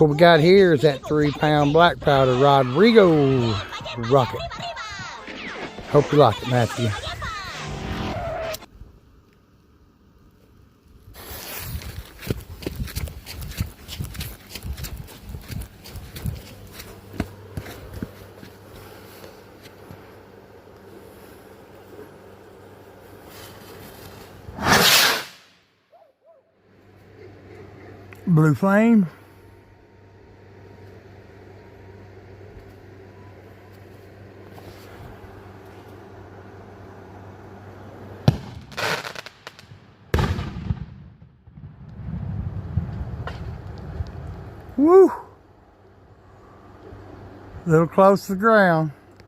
What we got here is that 3-pound black powder Rodrigo rocket. Hope you like it, Matthew. Blue flame. Woo! A little close to the ground.